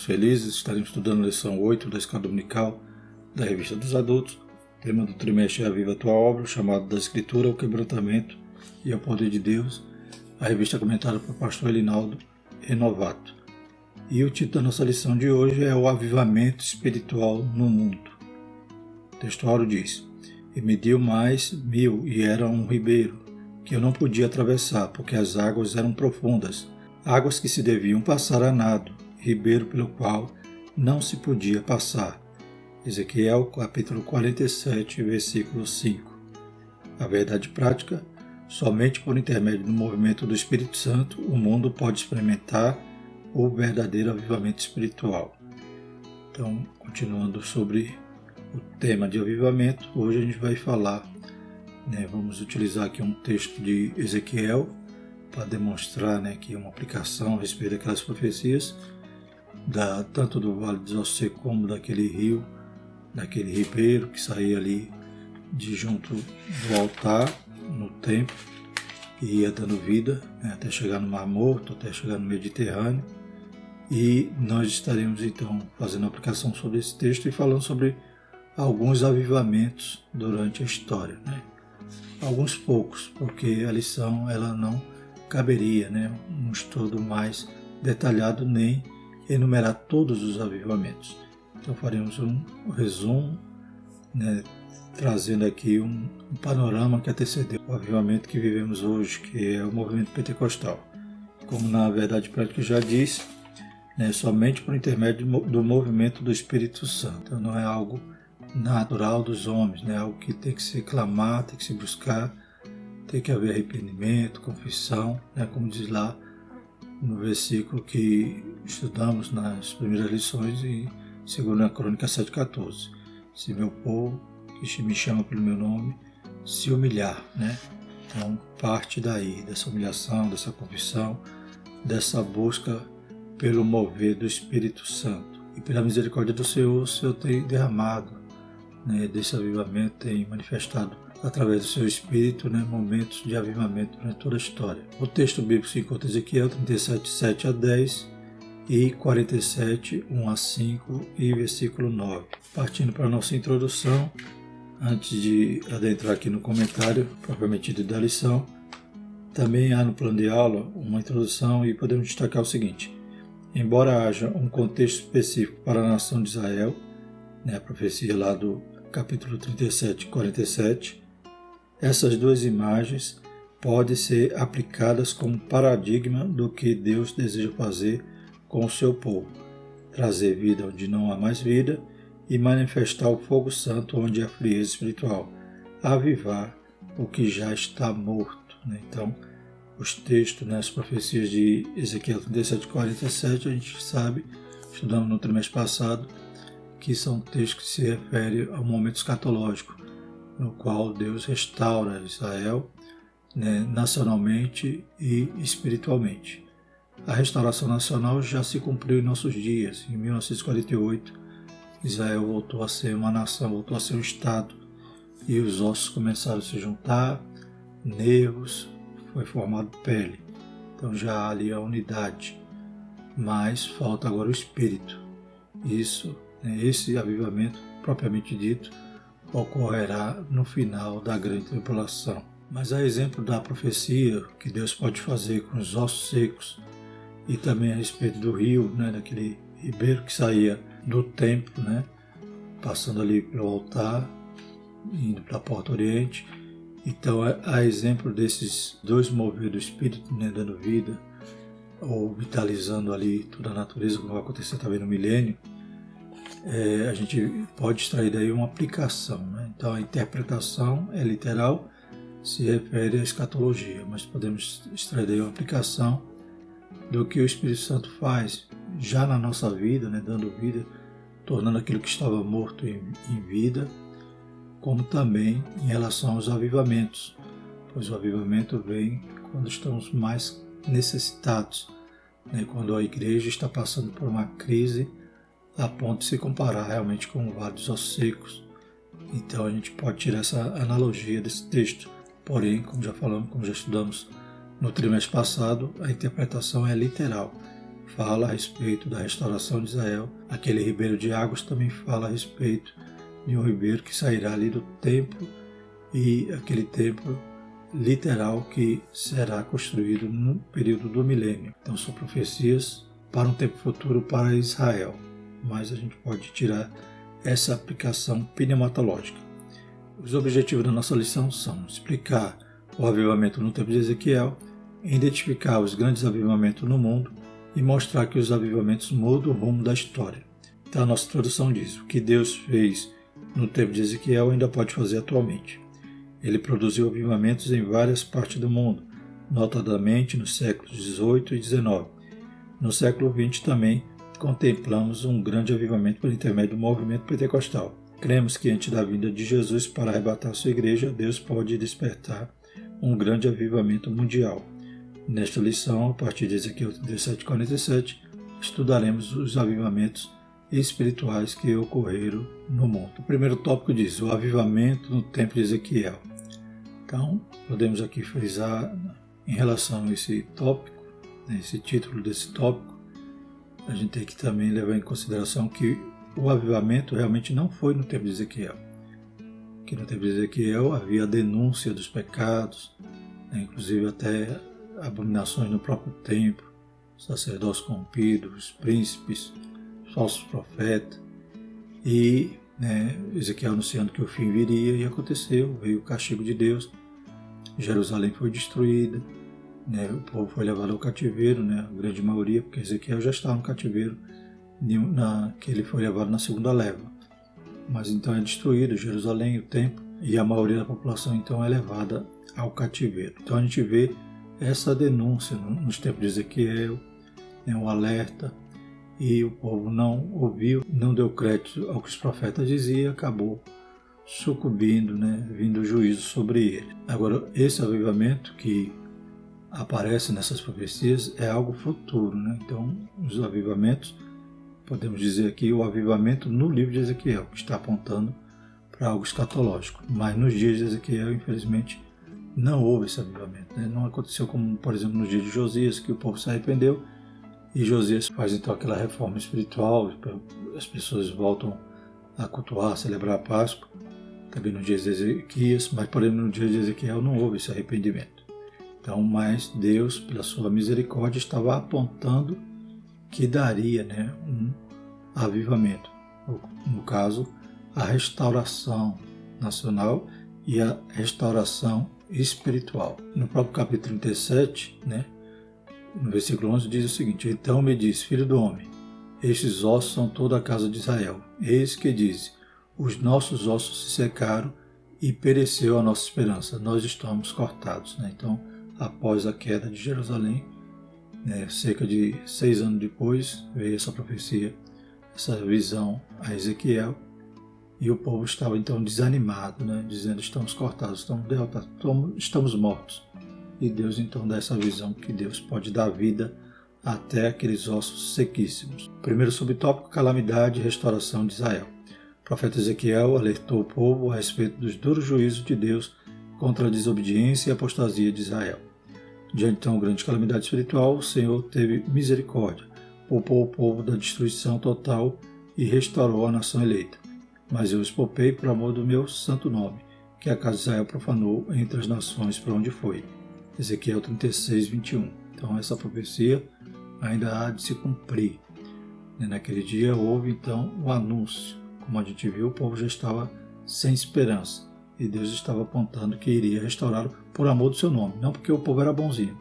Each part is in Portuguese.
felizes. Estaremos estudando a lição 8 da Escola Dominical da Revista dos Adultos. O tema do trimestre é a Viva a Tua Obra, o chamado da Escritura, o quebrantamento e o poder de Deus. A revista é comentada por pastor Elinaldo Renovato. E o título da nossa lição de hoje é o avivamento espiritual no mundo. O textuário diz: E mediu mais 1000 e era um ribeiro, que eu não podia atravessar, porque as águas eram profundas, águas que se deviam passar a nado, ribeiro pelo qual não se podia passar. Ezequiel capítulo 47, versículo 5. A verdade prática: somente por intermédio do movimento do Espírito Santo o mundo pode experimentar o verdadeiro avivamento espiritual. Então, continuando sobre o tema de avivamento, hoje a gente vai falar, vamos utilizar aqui um texto de Ezequiel para demonstrar aqui uma aplicação a respeito daquelas profecias, tanto do Vale de Osseco como daquele rio, daquele ribeiro que saía ali de junto do altar no templo e ia dando vida até chegar no Mar Morto, até chegar no Mediterrâneo. E nós estaremos então fazendo a aplicação sobre esse texto e falando sobre alguns avivamentos durante a história, Alguns poucos, porque a lição ela não caberia um estudo mais detalhado nem enumerar todos os avivamentos. Então faremos um resumo, trazendo aqui um panorama que antecedeu o avivamento que vivemos hoje, que é o movimento pentecostal. Como na verdade prática já disse, somente por intermédio do movimento do Espírito Santo. Então não é algo natural dos homens, é algo que tem que se clamar, tem que se buscar, tem que haver arrependimento, confissão, como diz lá no versículo que estudamos nas primeiras lições e segundo a Crônica 7,14. Se meu povo, que me chama pelo meu nome, se humilhar, Então parte daí, dessa humilhação, dessa confissão, dessa busca pelo mover do Espírito Santo. E pela misericórdia do Senhor, o Senhor tem derramado desse avivamento, tem manifestado através do seu Espírito momentos de avivamento durante toda a história. O texto bíblico se encontra em Ezequiel 37, 7 a 10 e 47, 1 a 5 e versículo 9. Partindo para a nossa introdução, antes de adentrar aqui no comentário propriamente dito da lição, também há no plano de aula uma introdução e podemos destacar o seguinte: embora haja um contexto específico para a nação de Israel, a profecia lá do capítulo 37 e 47, essas duas imagens podem ser aplicadas como paradigma do que Deus deseja fazer com o seu povo: trazer vida onde não há mais vida e manifestar o fogo santo onde há frieza espiritual, avivar o que já está morto. Então, os textos, as profecias de Ezequiel 37 e 47, a gente sabe, estudamos no trimestre passado, que são textos que se referem ao momento escatológico, no qual Deus restaura Israel nacionalmente e espiritualmente. A restauração nacional já se cumpriu em nossos dias. Em 1948, Israel voltou a ser uma nação, voltou a ser um Estado, e os ossos começaram a se juntar, nervos, foi formado pele. Então já há ali a unidade, mas falta agora o Espírito. Esse avivamento, propriamente dito, ocorrerá no final da grande tribulação. Mas a exemplo da profecia que Deus pode fazer com os ossos secos e também a respeito do rio, daquele ribeiro que saía do templo, passando ali pelo altar, indo para a porta oriente. Então, a exemplo desses dois mover do Espírito, dando vida, ou vitalizando ali toda a natureza, como vai acontecer também no milênio, a gente pode extrair daí uma aplicação. Então, a interpretação é literal, se refere à escatologia, mas podemos extrair daí uma aplicação do que o Espírito Santo faz já na nossa vida, dando vida, tornando aquilo que estava morto em vida, como também em relação aos avivamentos, pois o avivamento vem quando estamos mais necessitados, quando a igreja está passando por uma crise a ponto de se comparar realmente com o Vale dos Ossos Secos. Então a gente pode tirar essa analogia desse texto, porém, como já falamos, como já estudamos no trimestre passado, a interpretação é literal, fala a respeito da restauração de Israel. Aquele ribeiro de águas também fala a respeito de um ribeiro que sairá ali do templo, e aquele templo literal que será construído no período do milênio. Então são profecias para um tempo futuro para Israel, mas a gente pode tirar essa aplicação pneumatológica. Os objetivos da nossa lição são explicar o avivamento no tempo de Ezequiel, identificar os grandes avivamentos no mundo e mostrar que os avivamentos mudam o rumo da história. Então a nossa introdução diz: o que Deus fez no tempo de Ezequiel ainda pode fazer atualmente. Ele produziu avivamentos em várias partes do mundo, notadamente nos séculos XVIII e XIX. No século XX também contemplamos um grande avivamento por intermédio do movimento pentecostal. Cremos que antes da vinda de Jesus para arrebatar sua igreja, Deus pode despertar um grande avivamento mundial. Nesta lição, a partir de Ezequiel 37:47, estudaremos os avivamentos espirituais que ocorreram no mundo. O primeiro tópico diz: o avivamento no tempo de Ezequiel. Então, podemos aqui frisar em relação a esse tópico, esse título desse tópico, a gente tem que também levar em consideração que o avivamento realmente não foi no tempo de Ezequiel. Que no tempo de Ezequiel havia a denúncia dos pecados, inclusive até abominações no próprio templo, sacerdócios corrompidos, príncipes, falsos profetas, e Ezequiel anunciando que o fim viria, e aconteceu, veio o castigo de Deus, Jerusalém foi destruída, o povo foi levado ao cativeiro, a grande maioria, porque Ezequiel já estava no cativeiro, que ele foi levado na segunda leva. Mas então é destruído Jerusalém, o templo, e a maioria da população então é levada ao cativeiro. Então a gente vê essa denúncia nos tempos de Ezequiel, um alerta, e o povo não ouviu, não deu crédito ao que os profetas diziam, acabou sucumbindo, vindo o juízo sobre ele. Agora, esse avivamento que aparece nessas profecias é algo futuro, Então, os avivamentos, podemos dizer aqui o avivamento no livro de Ezequiel, que está apontando para algo escatológico. Mas nos dias de Ezequiel, infelizmente, não houve esse avivamento. Não aconteceu como, por exemplo, nos dias de Josias, que o povo se arrependeu, e Josias faz então aquela reforma espiritual, as pessoas voltam a cultuar, a celebrar a Páscoa, também nos dias de Ezequias, mas por exemplo no dia de Ezequiel não houve esse arrependimento. Então, mas Deus, pela sua misericórdia, estava apontando que daria um avivamento. No caso, a restauração nacional e a restauração espiritual. No próprio capítulo 37, no versículo 11 diz o seguinte: então me diz, filho do homem, estes ossos são toda a casa de Israel. Eis que diz: os nossos ossos se secaram e pereceu a nossa esperança. Nós estamos cortados. Então, após a queda de Jerusalém, cerca de 6 anos depois, veio essa profecia, essa visão a Ezequiel, e o povo estava então desanimado, dizendo: estamos cortados, estamos derrotados, estamos mortos. E Deus então dá essa visão que Deus pode dar vida até aqueles ossos sequíssimos. Primeiro subtópico: calamidade e restauração de Israel. O profeta Ezequiel alertou o povo a respeito dos duros juízos de Deus contra a desobediência e apostasia de Israel. Diante de tão grande calamidade espiritual, o Senhor teve misericórdia, poupou o povo da destruição total e restaurou a nação eleita. Mas eu os poupei por amor do meu santo nome, que a casa de Israel profanou entre as nações para onde foi. Ezequiel 36:21. Então essa profecia ainda há de se cumprir. Naquele dia houve então o anúncio. Como a gente viu, o povo já estava sem esperança. E Deus estava apontando que iria restaurá-lo por amor do seu nome. Não porque o povo era bonzinho,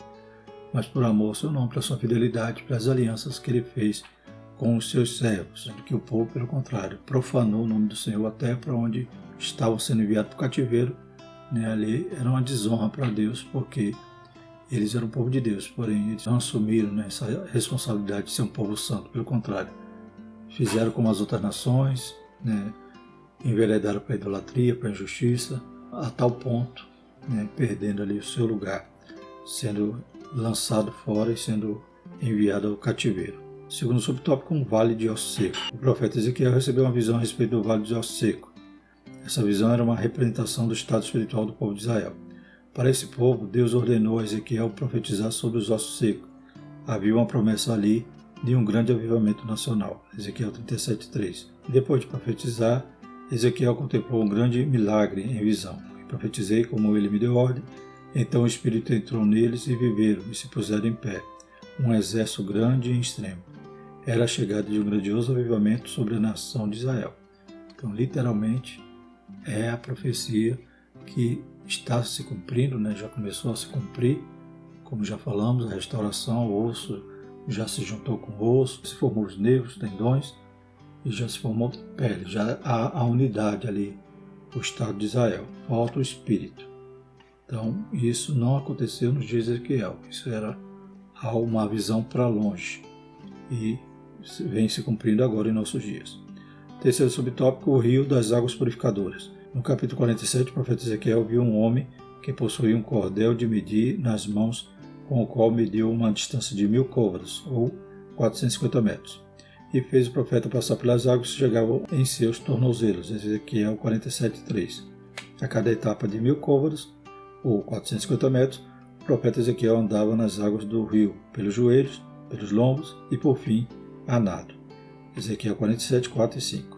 mas por amor ao seu nome, pela sua fidelidade, pelas alianças que ele fez com os seus servos. Sendo que o povo, pelo contrário, profanou o nome do Senhor até para onde estavam sendo enviados para o cativeiro. Ali era uma desonra para Deus, porque eles eram o povo de Deus, porém eles não assumiram essa responsabilidade de ser um povo santo. Pelo contrário, fizeram como as outras nações, enveredaram para a idolatria, para a injustiça, a tal ponto, perdendo ali o seu lugar, sendo lançado fora e sendo enviado ao cativeiro. Segundo subtópico, um vale de ossos secos. O profeta Ezequiel recebeu uma visão a respeito do vale de ossos secos. Essa visão era uma representação do estado espiritual do povo de Israel. Para esse povo, Deus ordenou a Ezequiel profetizar sobre os ossos secos. Havia uma promessa ali de um grande avivamento nacional. Ezequiel 37:3. Depois de profetizar, Ezequiel contemplou um grande milagre em visão. E profetizei como ele me deu ordem. Então o Espírito entrou neles e viveram e se puseram em pé, um exército grande e extremo. Era a chegada de um grandioso avivamento sobre a nação de Israel. Então, literalmente, é a profecia que está se cumprindo, né? Já começou a se cumprir, como já falamos, a restauração, o osso já se juntou com o osso, se formou os nervos, tendões, e já se formou pele, já há a unidade ali, o Estado de Israel. Falta o Espírito. Então, isso não aconteceu nos dias de Ezequiel, isso era uma visão para longe, e vem se cumprindo agora em nossos dias. Terceiro subtópico, o rio das águas purificadoras. No capítulo 47, o profeta Ezequiel viu um homem que possuía um cordel de medir nas mãos, com o qual mediu uma distância de 1000 côvados, ou 450 metros, e fez o profeta passar pelas águas que chegavam em seus tornozelos. Ezequiel 47:3. A cada etapa de 1000 côvados, ou 450 metros, o profeta Ezequiel andava nas águas do rio, pelos joelhos, pelos lombos e, por fim, a nado. Ezequiel 47:4 e 5.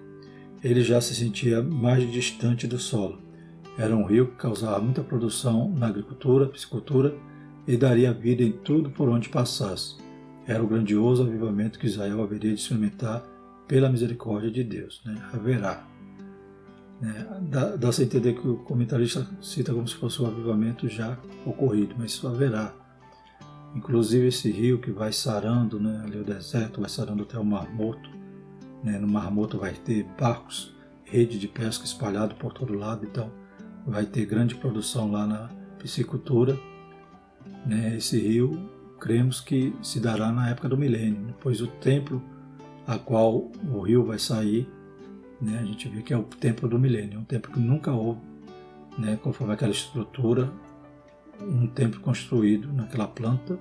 Ele já se sentia mais distante do solo. Era um rio que causava muita produção na agricultura, piscicultura e daria vida em tudo por onde passasse. Era o grandioso avivamento que Israel haveria de experimentar pela misericórdia de Deus. Haverá. Dá-se a entender que o comentarista cita como se fosse um avivamento já ocorrido, mas isso haverá. Inclusive esse rio que vai sarando, ali o deserto, vai sarando até o Mar Morto. No Mar Morto vai ter barcos, rede de pesca espalhado por todo lado, então vai ter grande produção lá na piscicultura. Esse rio, cremos que se dará na época do milênio, pois o templo a qual o rio vai sair, a gente vê que é o templo do milênio, um templo que nunca houve, conforme aquela estrutura, um templo construído naquela planta,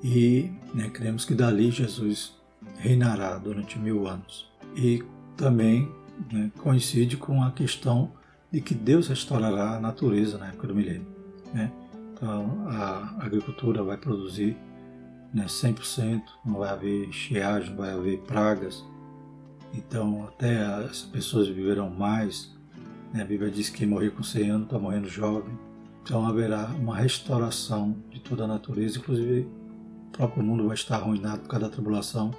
e cremos que dali Jesus reinará durante 1000 anos. E também coincide com a questão de que Deus restaurará a natureza na época do milênio. Então a agricultura vai produzir 100%, não vai haver estiagem, não vai haver pragas. Então até as pessoas viverão mais. A Bíblia diz que quem morrer com 100 anos está morrendo jovem. Então haverá uma restauração de toda a natureza, inclusive o próprio mundo vai estar arruinado por causa da tribulação,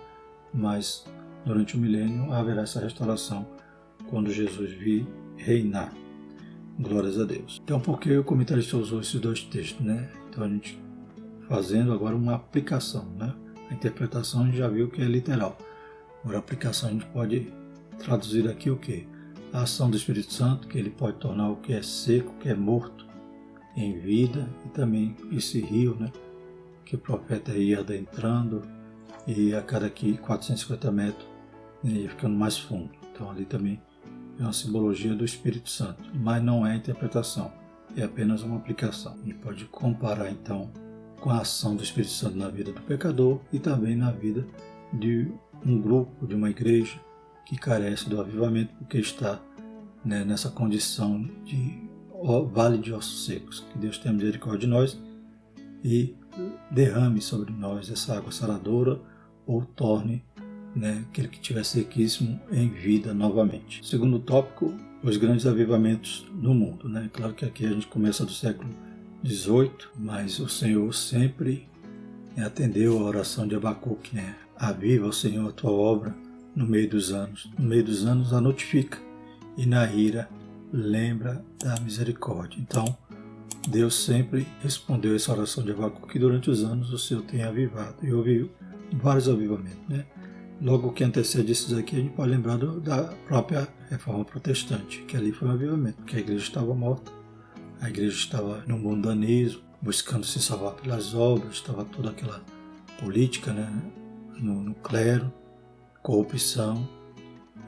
mas durante o milênio haverá essa restauração quando Jesus vir reinar. Glórias a Deus. Então, por que o comentarista usou esses dois textos? Então a gente fazendo agora uma aplicação. A interpretação a gente já viu que é literal. Agora a aplicação a gente pode traduzir aqui o quê? A ação do Espírito Santo, que ele pode tornar o que é seco, o que é morto, em vida, e também esse rio, que o profeta ia adentrando, e a cada 450 metros ia ficando mais fundo. Então ali também é uma simbologia do Espírito Santo, mas não é interpretação, é apenas uma aplicação. A gente pode comparar então com a ação do Espírito Santo na vida do pecador e também na vida de um grupo, de uma igreja que carece do avivamento porque está nessa condição de vale de ossos secos. Que Deus tenha misericórdia de nós e derrame sobre nós essa água saradora, ou torne aquele que estiver sequíssimo em vida novamente. Segundo tópico, os grandes avivamentos no mundo. Claro que aqui a gente começa do século XVIII, mas o Senhor sempre atendeu a oração de Abacuque. Aviva, Senhor, a tua obra no meio dos anos. No meio dos anos a notifica, e na ira lembra da misericórdia. Então, Deus sempre respondeu essa oração de Abacuque, que durante os anos o Senhor tem avivado. E houve vários avivamentos. Logo que antecede esses aqui, a gente pode lembrar da própria Reforma Protestante, que ali foi um avivamento, porque a igreja estava morta, a igreja estava no mundanismo, buscando se salvar pelas obras, estava toda aquela política no clero, corrupção,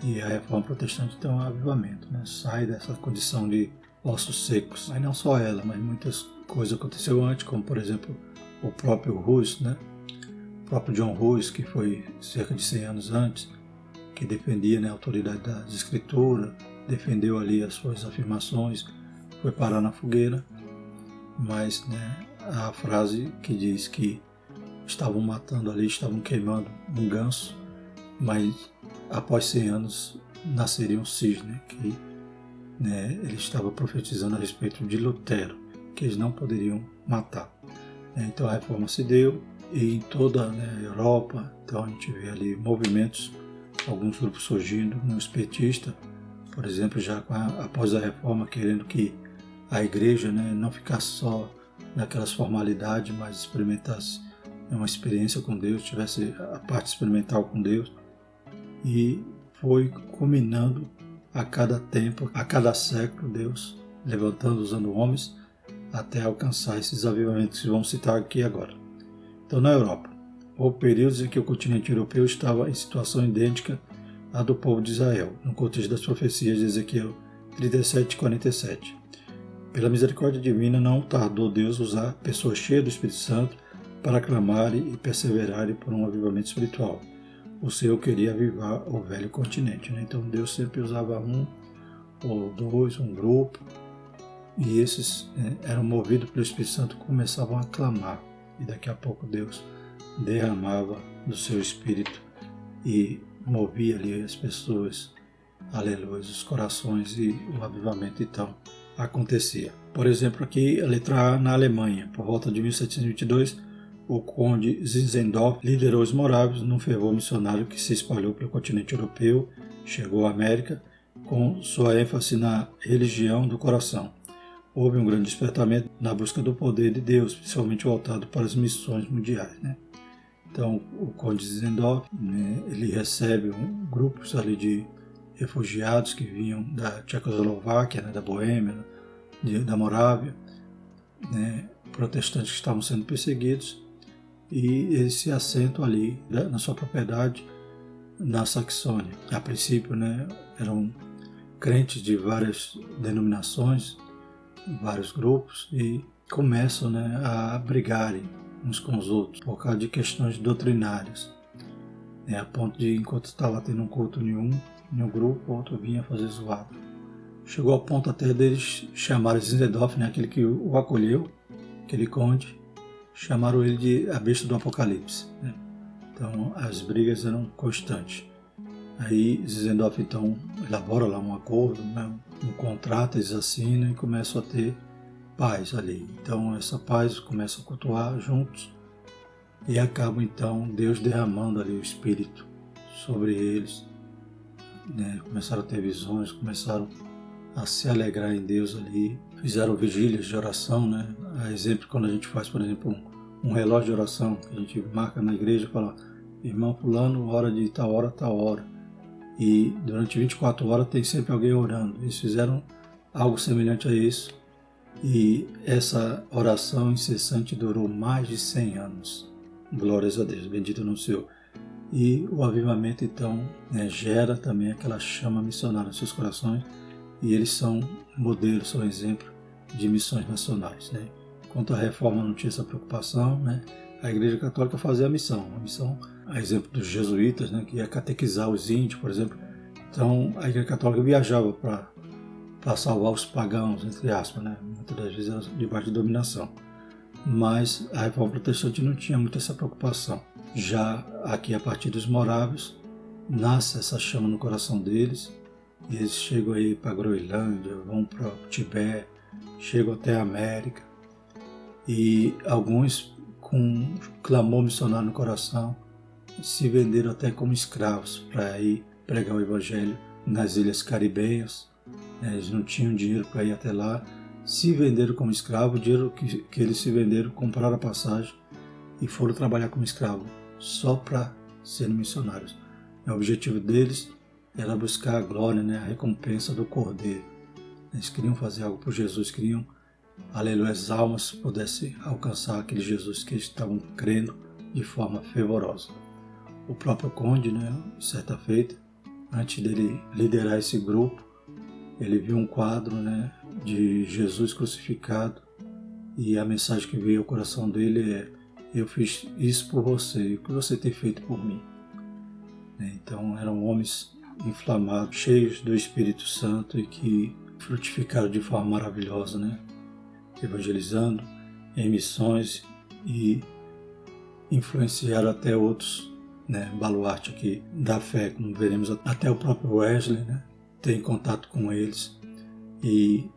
e a Reforma Protestante tem um avivamento, sai dessa condição de ossos secos. Mas não só ela, mas muitas coisas aconteceram antes, como por exemplo o próprio Hus, o próprio John Hus, que foi cerca de 100 anos antes, que defendia a autoridade das escrituras, defendeu ali as suas afirmações, foi parar na fogueira, mas a frase que diz que estavam matando ali, estavam queimando um ganso, mas após 100 anos nasceria um cisne, que ele estava profetizando a respeito de Lutero, que eles não poderiam matar. Então a reforma se deu e em toda a Europa, então a gente vê ali movimentos, alguns grupos surgindo, no espiritista, por exemplo, já após a reforma, querendo que a igreja não ficasse só naquelas formalidades, mas experimentasse uma experiência com Deus, tivesse a parte experimental com Deus, e foi culminando a cada tempo, a cada século, Deus levantando, usando homens, até alcançar esses avivamentos que vamos citar aqui agora. Então, na Europa, houve períodos em que o continente europeu estava em situação idêntica à do povo de Israel, no contexto das profecias de Ezequiel 37 e 47. Pela misericórdia divina, não tardou Deus usar pessoas cheias do Espírito Santo para clamarem e perseverarem por um avivamento espiritual. O Senhor queria avivar o velho continente. Então Deus sempre usava um ou dois, um grupo, e esses eram movidos pelo Espírito Santo, começavam a clamar, e daqui a pouco Deus derramava do seu Espírito e movia ali as pessoas, aleluia, os corações, e o avivamento então acontecia. Por exemplo, aqui a letra A, na Alemanha, por volta de 1722, o conde Zinzendorf liderou os morávios num fervor missionário que se espalhou pelo continente europeu, chegou à América, com sua ênfase na religião do coração. Houve um grande despertamento na busca do poder de Deus, principalmente voltado para as missões mundiais. Então, o conde Zinzendorf, ele recebe grupos ali de refugiados que vinham da Tchecoslováquia, da Boêmia, da Morávia, protestantes que estavam sendo perseguidos, e eles se assentam ali na sua propriedade na Saxônia. A princípio, eram crentes de várias denominações, vários grupos, e começam a brigarem uns com os outros por causa de questões doutrinárias, a ponto de, enquanto estava tendo um culto em um grupo, o outro vinha fazer zoada. Chegou ao ponto até deles chamarem Zinzendorf, aquele que o acolheu, aquele conde, chamaram ele de a besta do Apocalipse. Então as brigas eram constantes. Aí Zinzendorf então elabora lá um acordo, um contrato, eles assinam e começam a ter paz ali. Então essa paz começa a cultuar juntos e acaba então Deus derramando ali o Espírito sobre eles. Começaram a ter visões, começaram a se alegrar em Deus ali, fizeram vigílias de oração, A exemplo, quando a gente faz, por exemplo, um relógio de oração, que a gente marca na igreja e fala, irmão fulano, hora de tal hora, e durante 24 horas tem sempre alguém orando. Eles fizeram algo semelhante a isso, e essa oração incessante durou mais de 100 anos. Glórias a Deus, bendito no Senhor. E o avivamento então gera também aquela chama missionária nos seus corações, e eles são modelos, são exemplo de missões nacionais. Enquanto a reforma não tinha essa preocupação, a Igreja Católica fazia a missão, a exemplo dos jesuítas, que ia catequizar os índios, por exemplo. Então a Igreja Católica viajava para salvar os pagãos, entre aspas, muitas das vezes era debaixo de dominação. Mas a reforma protestante não tinha muito essa preocupação. Já aqui, a partir dos morávios, nasce essa chama no coração deles, e eles chegam aí para a Groenlândia, vão para o Tibete, chegam até a América, e alguns com clamor missionário no coração se venderam até como escravos para ir pregar o Evangelho nas ilhas caribenhas. Eles não tinham dinheiro para ir até lá, se venderam como escravo, o dinheiro que eles se venderam, compraram a passagem e foram trabalhar como escravo, só para serem missionários. O objetivo deles era buscar a glória, a recompensa do Cordeiro. Eles queriam fazer algo por Jesus, queriam, aleluia, as almas pudessem alcançar aquele Jesus que eles estavam crendo de forma fervorosa. O próprio conde, certa feita, antes dele liderar esse grupo, ele viu um quadro de Jesus crucificado, e a mensagem que veio ao coração dele é: eu fiz isso por você, e o que você tem feito por mim? Então eram homens inflamados, cheios do Espírito Santo, e que frutificaram de forma maravilhosa, evangelizando em missões e influenciaram até outros, né, baluarte aqui da fé, como veremos até o próprio Wesley, né, tem contato com eles, e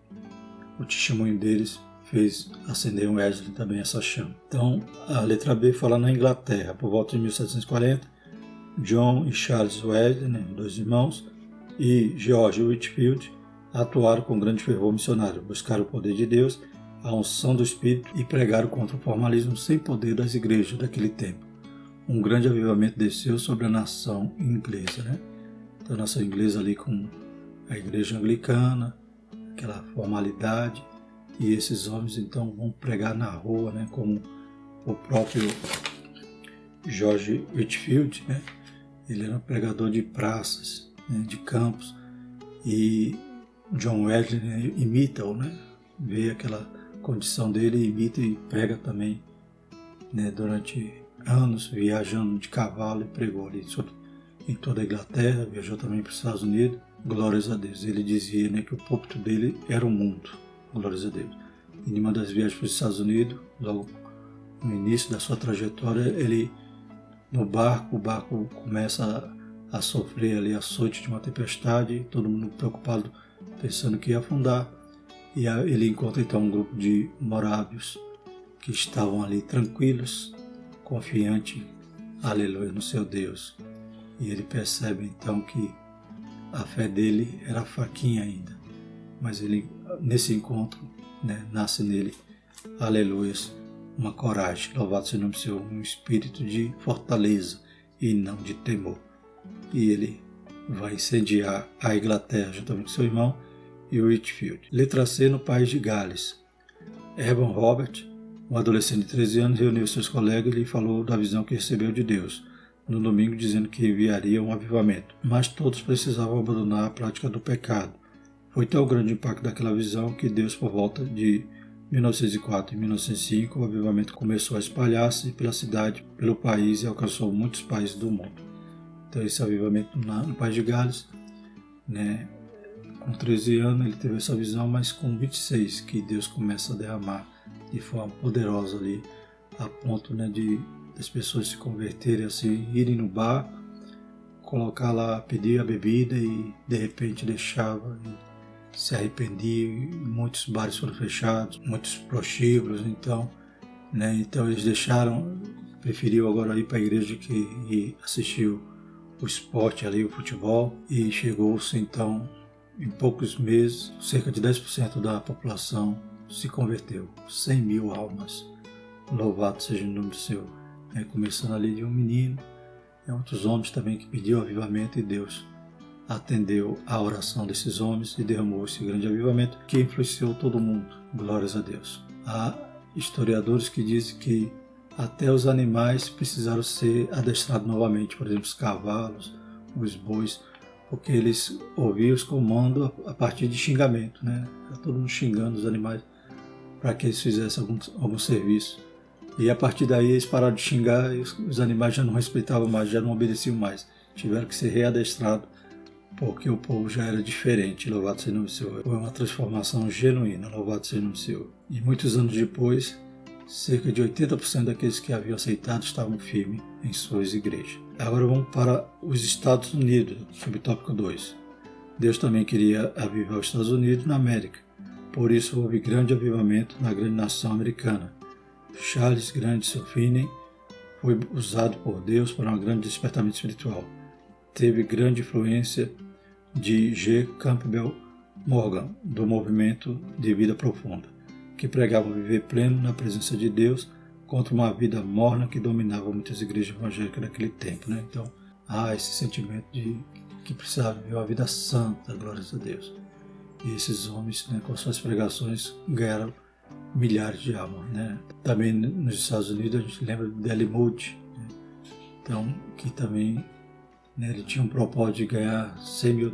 o testemunho deles fez acender em Wesley também essa chama. Então, a letra B fala na Inglaterra, por volta de 1740, John e Charles Wesley, né, dois irmãos, e George Whitefield atuaram com grande fervor missionário, buscaram o poder de Deus, a unção do Espírito e pregaram contra o formalismo sem poder das igrejas daquele tempo. Um grande avivamento desceu sobre a nação inglesa, né? Então, a nação inglesa ali com a igreja anglicana, aquela formalidade, e esses homens então vão pregar na rua, né? Como o próprio George Whitefield, né? Ele era um pregador de praças, né? De campos, e John Wesley, né, imita-o, né? Vê aquela condição dele, imita e prega também, né, durante anos, viajando de cavalo e pregou ali em toda a Inglaterra, viajou também para os Estados Unidos. Glórias a Deus. Ele dizia, né, que o púlpito dele era o mundo. Glórias a Deus. E em uma das viagens para os Estados Unidos, logo no início da sua trajetória, ele no barco, o barco começa a sofrer ali açoite de uma tempestade, todo mundo preocupado, pensando que ia afundar. E ele encontra então um grupo de morábios que estavam ali tranquilos, confiantes, aleluia, no seu Deus. E ele percebe então que a fé dele era fraquinha ainda, mas ele, nesse encontro, né, nasce nele, aleluia, uma coragem, louvado seja o nome do Senhor, um espírito de fortaleza e não de temor. E ele vai incendiar a Inglaterra juntamente com seu irmão e Whitefield. Letra C, no país de Gales. Evan Robert, um adolescente de 13 anos, reuniu seus colegas e lhe falou da visão que recebeu de Deus no domingo, dizendo que enviaria um avivamento. Mas todos precisavam abandonar a prática do pecado. Foi tão grande o impacto daquela visão que Deus, por volta de 1904 e 1905, o avivamento começou a espalhar-se pela cidade, pelo país e alcançou muitos países do mundo. Então esse avivamento no país de Gales, né, com 13 anos ele teve essa visão, mas com 26 que Deus começa a derramar de forma poderosa ali, a ponto, né, de as pessoas se converterem assim, irem no bar, colocar lá, pedir a bebida e de repente deixava e se arrependia. Muitos bares foram fechados, muitos prostíbulos, então eles preferiu agora ir para a igreja que assistir o esporte ali, o futebol, e chegou-se então, em poucos meses, cerca de 10% da população se converteu, 100 mil almas. Louvado seja o nome do Senhor. Começando ali de um menino, outros homens também que pediam avivamento, e Deus atendeu a oração desses homens e derramou esse grande avivamento que influenciou todo mundo. Glórias a Deus. Há historiadores que dizem que até os animais precisaram ser adestrados novamente, por exemplo, os cavalos, os bois, porque eles ouviam os comandos a partir de xingamento, né? Todo mundo xingando os animais para que eles fizessem algum serviço. E a partir daí eles pararam de xingar e os animais já não respeitavam mais, já não obedeciam mais. Tiveram que ser readestrados porque o povo já era diferente. Louvado seja o nome do Senhor. Foi uma transformação genuína. Louvado seja o nome do Senhor. E muitos anos depois, cerca de 80% daqueles que haviam aceitado estavam firmes em suas igrejas. Agora vamos para os Estados Unidos, subtópico 2. Deus também queria avivar os Estados Unidos na América. Por isso houve grande avivamento na grande nação americana. Charles Grant Finney foi usado por Deus para um grande despertamento espiritual. Teve grande influência de G. Campbell Morgan, do movimento de vida profunda, que pregava viver pleno na presença de Deus contra uma vida morna que dominava muitas igrejas evangélicas daquele tempo, né? Então, há esse sentimento de que precisava viver uma vida santa, glórias a Deus. E esses homens, né, com suas pregações, ganharam milhares de almas, né? Também nos Estados Unidos a gente lembra de Dele Moody, né? Então, que também, né, ele tinha um propósito de ganhar $100 mil,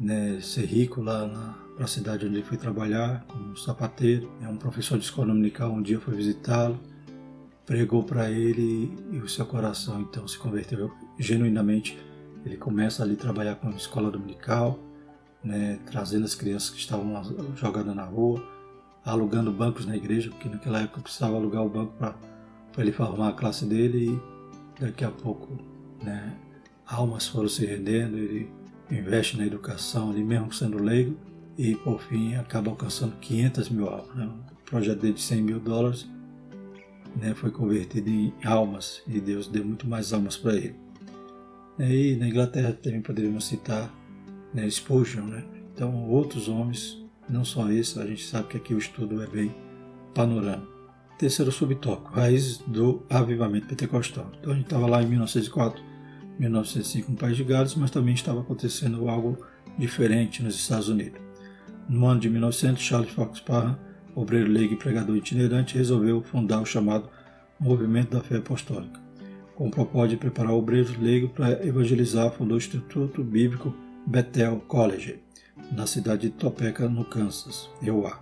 né, ser rico lá para a cidade onde ele foi trabalhar como sapateiro. Um professor de escola dominical um dia foi visitá-lo, pregou para ele e o seu coração então se converteu genuinamente. Ele começa ali a trabalhar com a escola dominical, né, trazendo as crianças que estavam jogadas na rua, alugando bancos na igreja, porque naquela época precisava alugar o banco para para ele formar a classe dele e daqui a pouco, né, almas foram se rendendo, ele investe na educação ali mesmo sendo leigo e por fim acaba alcançando 500 mil almas. Né? O projeto dele de $100 mil, né, foi convertido em almas e Deus deu muito mais almas para ele. E na Inglaterra também poderíamos citar, né, Spurgeon, né? Então outros homens, não só esse, a gente sabe que aqui o estudo é bem panorâmico. Terceiro subtópico, raízes do avivamento pentecostal. Então a gente estava lá em 1904, 1905 no País de Gales, mas também estava acontecendo algo diferente nos Estados Unidos. No ano de 1900, Charles Fox Parham, obreiro leigo e pregador itinerante, resolveu fundar o chamado Movimento da Fé Apostólica. Com o propósito de preparar obreiros leigos para evangelizar, fundou o Instituto Bíblico Bethel College, na cidade de Topeka, no Kansas, Iowa.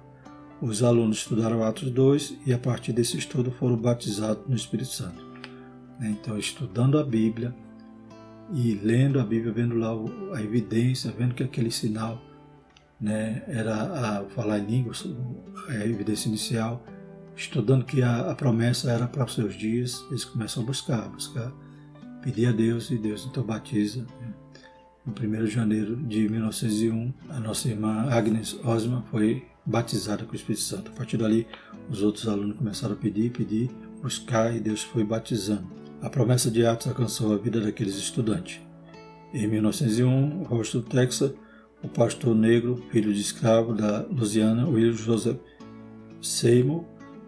Os alunos estudaram Atos 2 e a partir desse estudo foram batizados no Espírito Santo. Então, estudando a Bíblia e lendo a Bíblia, vendo lá a evidência, vendo que aquele sinal, né, era a falar em línguas, a evidência inicial, estudando que a promessa era para os seus dias, eles começam a buscar, pedir a Deus e Deus então batiza. No 1º de janeiro de 1901, a nossa irmã Agnes Osman foi batizada com o Espírito Santo. A partir dali, os outros alunos começaram a pedir, buscar e Deus foi batizando. A promessa de Atos alcançou a vida daqueles estudantes. Em 1901, Houston, Texas, o pastor negro, filho de escravo da Louisiana, William Joseph Seymour,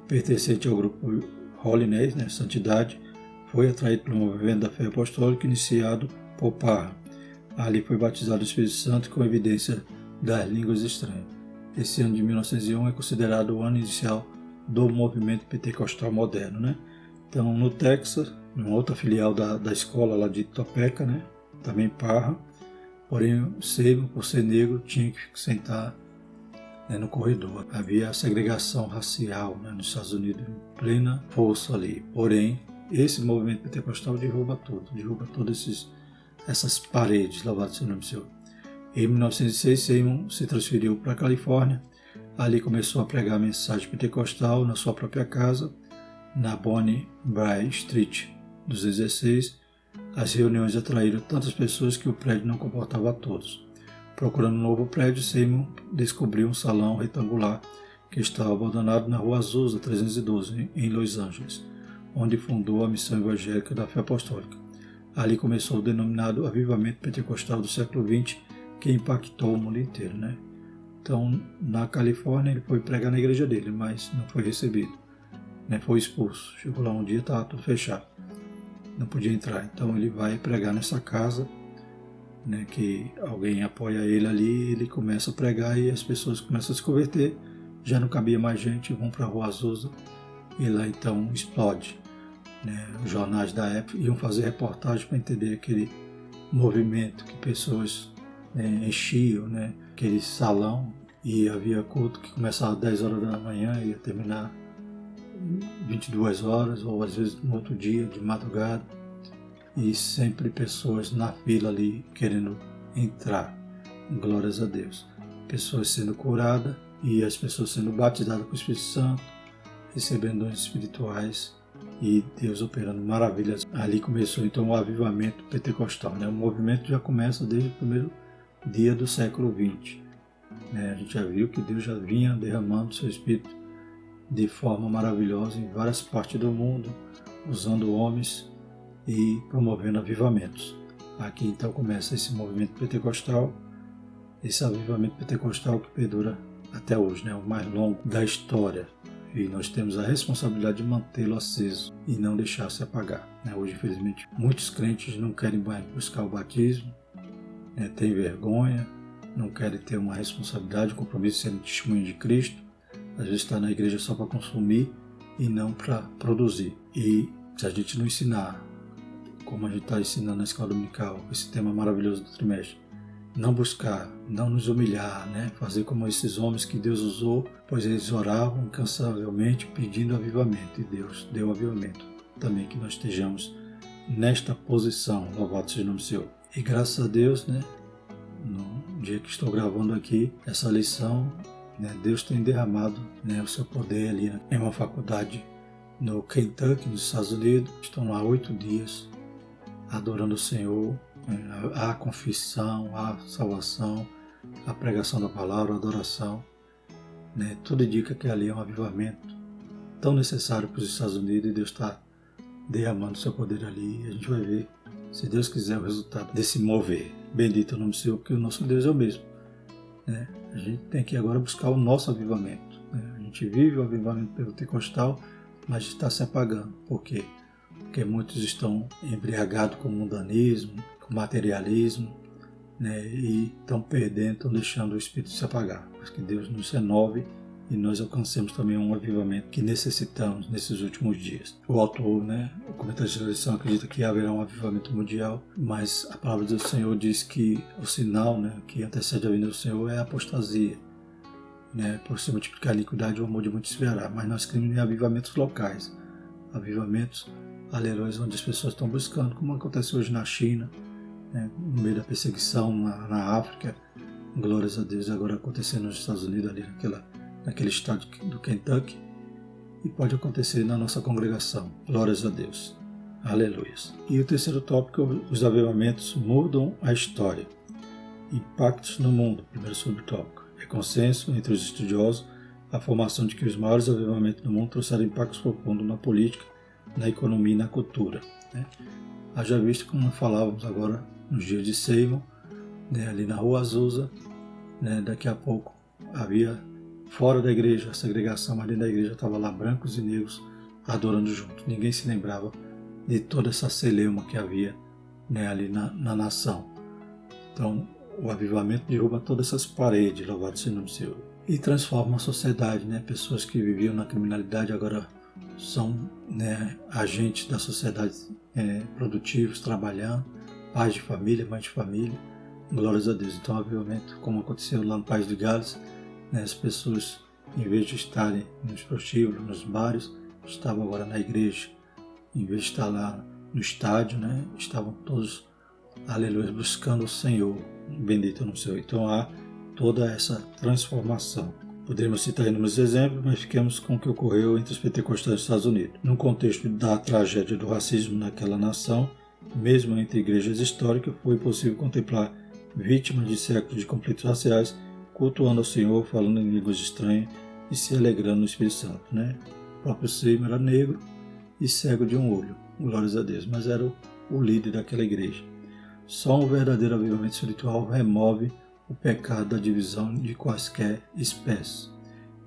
pertencente ao grupo Holiness, né, Santidade, foi atraído pelo movimento da fé apostólica iniciado por Parham. Ali foi batizado o Espírito Santo com evidência das línguas estranhas. Esse ano de 1901 é considerado o ano inicial do movimento pentecostal moderno, né? Então, no Texas, uma outra filial da escola lá de Topeka, né? Também Parham, porém, Seymour, por ser negro, tinha que sentar, né, no corredor. Havia segregação racial, né, nos Estados Unidos em plena força ali. Porém, esse movimento pentecostal derruba todas essas paredes, louvado seja o nome do Senhor. Em 1906, Seymour se transferiu para a Califórnia. Ali começou a pregar a mensagem pentecostal na sua própria casa, na Bonnie Brae Street 216. As reuniões atraíram tantas pessoas que o prédio não comportava a todos. Procurando um novo prédio, Seymour descobriu um salão retangular que estava abandonado na Rua Azusa 312, em Los Angeles, onde fundou a missão evangélica da fé apostólica. Ali começou o denominado avivamento pentecostal do século XX, que impactou o mundo inteiro, né? Então, na Califórnia, ele foi pregar na igreja dele, mas não foi recebido, né? Foi expulso. Chegou lá um dia, estava tudo fechado, não podia entrar. Então, ele vai pregar nessa casa, né, que alguém apoia ele ali, ele começa a pregar e as pessoas começam a se converter. Já não cabia mais gente, vão para a Rua Azusa e lá então explode. Né? Os jornais da época iam fazer reportagem para entender aquele movimento que pessoas, né, enchiam, né, aquele salão, e havia culto que começava às 10 horas da manhã e ia terminar 22 horas ou às vezes no outro dia de madrugada, e sempre pessoas na fila ali querendo entrar. Glórias a Deus. Pessoas sendo curadas e as pessoas sendo batizadas com o Espírito Santo, recebendo dons espirituais e Deus operando maravilhas. Ali começou então o avivamento pentecostal, né? O movimento já começa desde o primeiro dia do século XX. Né? A gente já viu que Deus já vinha derramando seu Espírito de forma maravilhosa em várias partes do mundo, usando homens e promovendo avivamentos. Aqui então começa esse movimento pentecostal, esse avivamento pentecostal que perdura até hoje, né? O mais longo da história. E nós temos a responsabilidade de mantê-lo aceso e não deixar se apagar. Né? Hoje, infelizmente, muitos crentes não querem buscar o batismo, né? Têm vergonha, não querem ter uma responsabilidade, um compromisso sendo testemunho de Cristo. Às vezes está na igreja só para consumir e não para produzir. E se a gente não ensinar, como a gente está ensinando na escola dominical, esse tema maravilhoso do trimestre, não buscar, não nos humilhar, né? Fazer como esses homens que Deus usou, pois eles oravam incansavelmente pedindo avivamento, e Deus deu avivamento. Também que nós estejamos nesta posição, louvado seja o nome do Senhor. E graças a Deus, né, no dia que estou gravando aqui essa lição, né, Deus tem derramado, né, o seu poder ali em uma faculdade no Kentucky, nos Estados Unidos, estão lá 8 dias adorando o Senhor, a confissão, a salvação, a pregação da palavra, a adoração. Tudo indica que ali é um avivamento tão necessário para os Estados Unidos e Deus está derramando seu poder ali e a gente vai ver, se Deus quiser, o resultado desse mover. Bendito é o nome do Senhor, porque o nosso Deus é o mesmo. A gente tem que agora buscar o nosso avivamento. A gente vive o avivamento pentecostal, mas está se apagando. Por quê? Porque muitos estão embriagados com o mundanismo, com o materialismo, e estão perdendo, estão deixando o Espírito se apagar. Mas que Deus nos renove e nós alcancemos também um avivamento que necessitamos nesses últimos dias. O autor, o comentarista da lição, acredita que haverá um avivamento mundial, mas a palavra do Senhor diz que o sinal que antecede a vinda do Senhor é a apostasia. Por se multiplicar a iniquidade, o amor de muitos esfriará. Mas nós queremos avivamentos locais, avivamentos, aleluia, onde as pessoas estão buscando, como acontece hoje na China, no meio da perseguição na África, glórias a Deus, agora acontecendo nos Estados Unidos, ali naquele estado do Kentucky, e pode acontecer na nossa congregação, glórias a Deus, aleluia. E o terceiro tópico, os avivamentos mudam a história, impactos no mundo, primeiro subtópico. É consenso entre os estudiosos a formação de que os maiores avivamentos do mundo trouxeram impactos profundos na política, na economia e na cultura. Haja visto como falávamos agora nos dias de Seymour, ali na Rua Azusa, daqui a pouco havia fora da igreja a segregação, mas dentro da igreja estava lá brancos e negros adorando juntos. Ninguém se lembrava de toda essa celeuma que havia ali na nação. Então, o avivamento derruba todas essas paredes, louvado seja o nome do Senhor, e transforma a sociedade. Pessoas que viviam na criminalidade agora são agentes da sociedade, produtivos, trabalhando, pais de família, mães de família, glórias a Deus. Então, o avivamento, como aconteceu lá no País de Gales, as pessoas, em vez de estarem nos prostíbulos, nos bares, estavam agora na igreja. Em vez de estar lá no estádio, estavam todos, aleluia, buscando o Senhor. Bendito no Senhor. Então há toda essa transformação. Poderíamos citar inúmeros exemplos, mas ficamos com o que ocorreu entre os pentecostais dos Estados Unidos. No contexto da tragédia do racismo naquela nação, mesmo entre igrejas históricas, foi possível contemplar vítimas de séculos de conflitos raciais cultuando ao Senhor, falando em línguas estranhas e se alegrando no Espírito Santo. O próprio Seymour era negro e cego de um olho, glórias a Deus, mas era o líder daquela igreja. Só um verdadeiro avivamento espiritual remove o pecado da divisão de quaisquer espécies.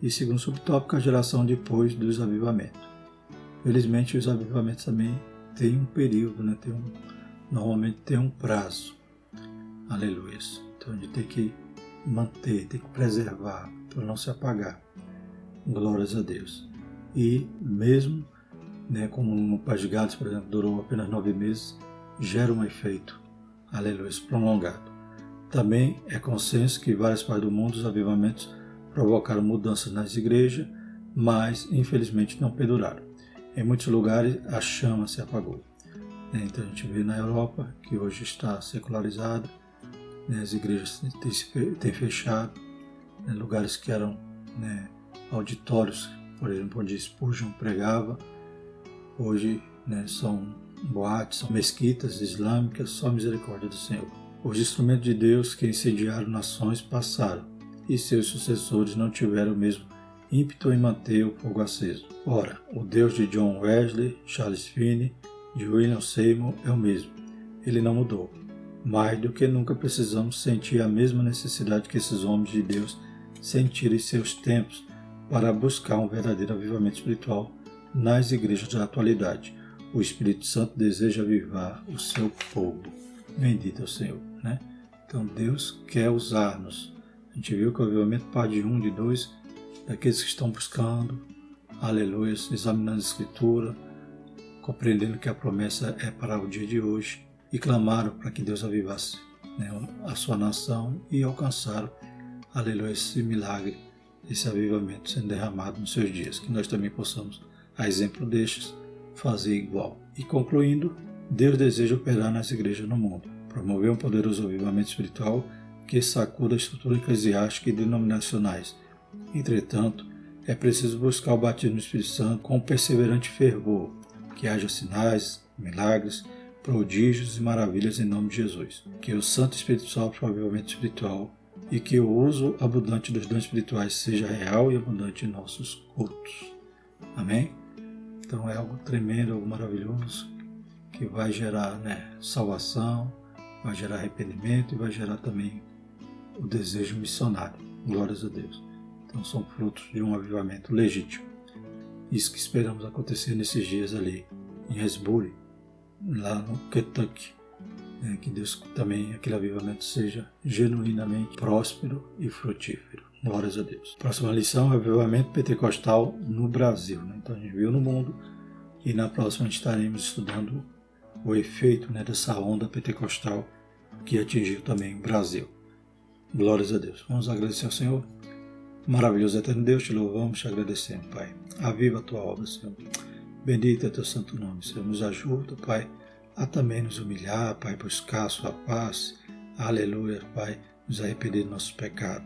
E segundo subtópico, a geração depois dos avivamentos. Felizmente, os avivamentos também têm um período, normalmente tem um prazo. Aleluia. Então a gente tem que manter, tem que preservar, para não se apagar. Glórias a Deus. E mesmo, como no País de Gales, por exemplo, durou apenas 9 meses, gera um efeito, aleluia, prolongado. Também é consenso que em várias partes do mundo os avivamentos provocaram mudanças nas igrejas, mas infelizmente não perduraram. Em muitos lugares a chama se apagou. Então a gente vê na Europa, que hoje está secularizada, as igrejas têm fechado, lugares que eram auditórios, por exemplo, onde Spurgeon pregava, hoje são boates, são mesquitas islâmicas, só misericórdia do Senhor. Os instrumentos de Deus que incendiaram nações passaram, e seus sucessores não tiveram o mesmo ímpeto em manter o fogo aceso. Ora, o Deus de John Wesley, Charles Finney, de William Seymour é o mesmo. Ele não mudou. Mais do que nunca precisamos sentir a mesma necessidade que esses homens de Deus sentiram em seus tempos para buscar um verdadeiro avivamento espiritual nas igrejas da atualidade. O Espírito Santo deseja avivar o seu povo. Bendito é o Senhor. Então Deus quer usar-nos. A gente viu que o avivamento parte de 1, de 2, daqueles que estão buscando, aleluia, examinando a Escritura, compreendendo que a promessa é para o dia de hoje, e clamaram para que Deus avivasse a sua nação e alcançaram, aleluia, esse milagre, esse avivamento sendo derramado nos seus dias. Que nós também possamos, a exemplo destes, fazer igual. E concluindo, Deus deseja operar nas igrejas no mundo, promover um poderoso avivamento espiritual que sacuda a estrutura eclesiástica e denominacionais. Entretanto, é preciso buscar o batismo do Espírito Santo com perseverante fervor, que haja sinais, milagres, prodígios e maravilhas em nome de Jesus. Que o Santo Espírito sopre o avivamento espiritual e que o uso abundante dos dons espirituais seja real e abundante em nossos cultos. Amém? Então é algo tremendo, algo maravilhoso, que vai gerar salvação, vai gerar arrependimento e vai gerar também o desejo missionário. Glórias a Deus. Então são frutos de um avivamento legítimo. Isso que esperamos acontecer nesses dias ali em Asbury, lá no Kentucky. Que Deus também, aquele avivamento seja genuinamente próspero e frutífero. Glórias a Deus. Próxima lição, avivamento pentecostal no Brasil. Então a gente viu no mundo e na próxima a gente estaremos estudando o efeito dessa onda pentecostal que atingiu também o Brasil. Glórias a Deus. Vamos agradecer ao Senhor. Maravilhoso eterno Deus, te louvamos, te agradecemos, Pai. Aviva a tua obra, Senhor. Bendito é teu santo nome, Senhor. Nos ajuda, Pai, a também nos humilhar, Pai, buscar a sua paz. Aleluia, Pai, nos arrepender do nosso pecado.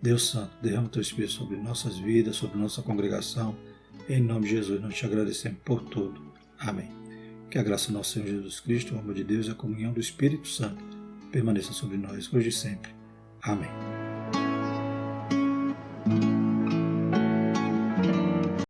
Deus Santo, derrama o teu Espírito sobre nossas vidas, sobre nossa congregação. Em nome de Jesus, nós te agradecemos por tudo. Amém. Que a graça do nosso Senhor Jesus Cristo, o amor de Deus e a comunhão do Espírito Santo permaneça sobre nós hoje e sempre. Amém.